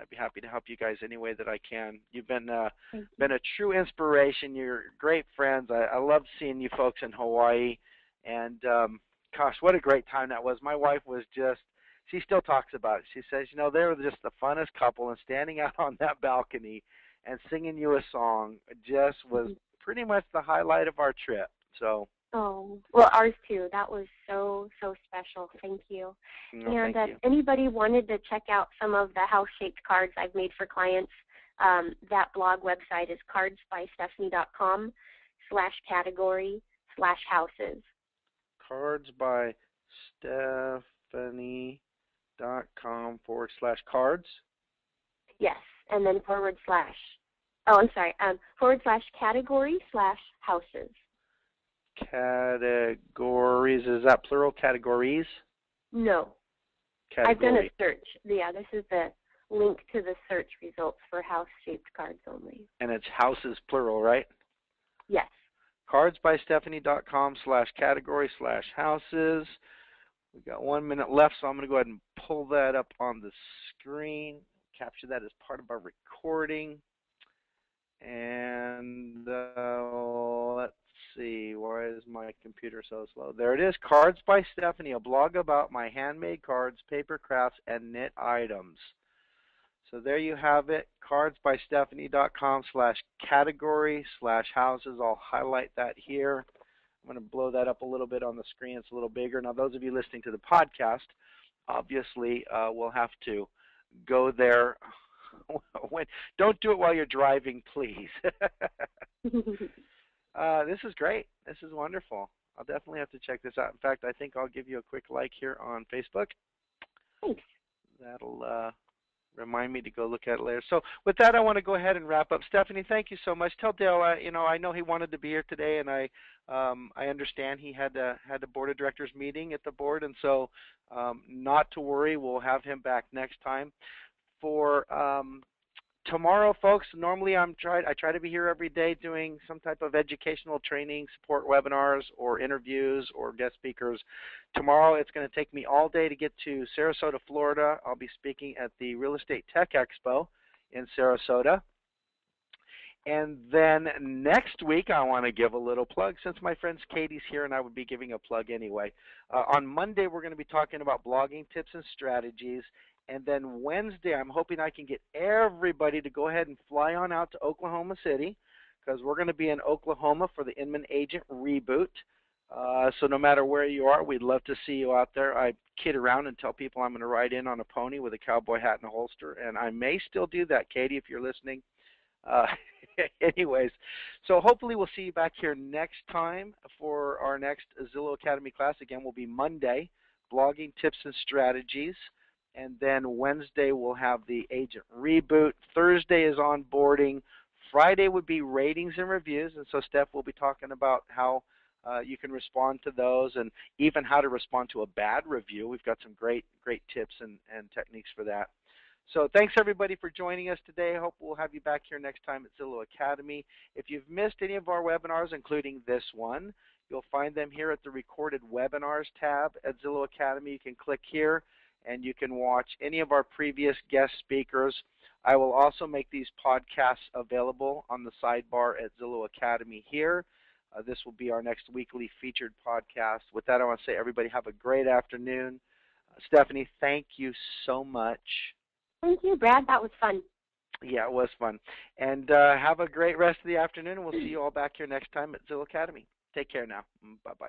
I'd be happy to help you guys any way that I can. You've been Thank you. been a true inspiration. You're great friends. I love seeing you folks in Hawaii, and gosh, what a great time that was. My wife was just, she still talks about it. She says, you know, they were just the funnest couple, and standing out on that balcony and singing you a song just was pretty much the highlight of our trip. So. Oh, well, ours too. That was so special. Thank you. No, And thank you. if anybody wanted to check out some of the house-shaped cards I've made for clients, that blog website is cardsbystephanie.com/category/houses. Cardsbystephanie.com/cards. Yes, and then /category/houses. Categories, is that plural? Categories? No. Category. I've done a search. Yeah, this is the link to the search results for house-shaped cards only. And it's houses plural, right? Yes. Cardsbystephanie.com/category/houses. We've got 1 minute left, so I'm going to go ahead and pull that up on the screen, capture that as part of our recording. And let's see, why is my computer so slow? There it is, Cards by Stephanie, a blog about my handmade cards, paper crafts, and knit items. So there you have it, cardsbystephanie.com/category/houses. I'll highlight that here. I'm going to blow that up a little bit on the screen. It's a little bigger. Now, those of you listening to the podcast, obviously, will have to go there. Don't do it while you're driving, please. This is great. This is wonderful. I'll definitely have to check this out. In fact, I think I'll give you a quick like here on Facebook. Thanks. That'll remind me to go look at it later. So with that, I want to go ahead and wrap up. Stephanie, thank you so much. Tell Dale, I know he wanted to be here today, and I understand he had a board of directors meeting at the board, and so not to worry, we'll have him back next time. For tomorrow, folks, normally I try to be here every day doing some type of educational training, support webinars, or interviews, or guest speakers. Tomorrow, it's going to take me all day to get to Sarasota, Florida. I'll be speaking at the Real Estate Tech Expo in Sarasota. And then next week, I want to give a little plug, since my friend Katie's here, and I would be giving a plug anyway. On Monday, we're going to be talking about blogging tips and strategies. And then Wednesday, I'm hoping I can get everybody to go ahead and fly on out to Oklahoma City, because we're going to be in Oklahoma for the Inman Agent Reboot. So no matter where you are, we'd love to see you out there. I kid around and tell people I'm going to ride in on a pony with a cowboy hat and a holster, and I may still do that, Katie, if you're listening. Anyways, so hopefully we'll see you back here next time for our next Zillow Academy class. Again, will be Monday, blogging tips and strategies. And then Wednesday we'll have the agent reboot. Thursday is onboarding. Friday would be ratings and reviews. And so Steph will be talking about how you can respond to those, and even how to respond to a bad review. We've got some great tips and techniques for that. So thanks everybody for joining us today. I hope we'll have you back here next time at Zillow Academy. If you've missed any of our webinars, including this one, you'll find them here at the Recorded Webinars tab at Zillow Academy. You can click here, and you can watch any of our previous guest speakers. I will also make these podcasts available on the sidebar at Zillow Academy here. This will be our next weekly featured podcast. With that, I want to say everybody have a great afternoon. Stephanie, thank you so much. Thank you, Brad. That was fun. Yeah, it was fun. And have a great rest of the afternoon, and we'll see you all back here next time at Zillow Academy. Take care now. Bye-bye.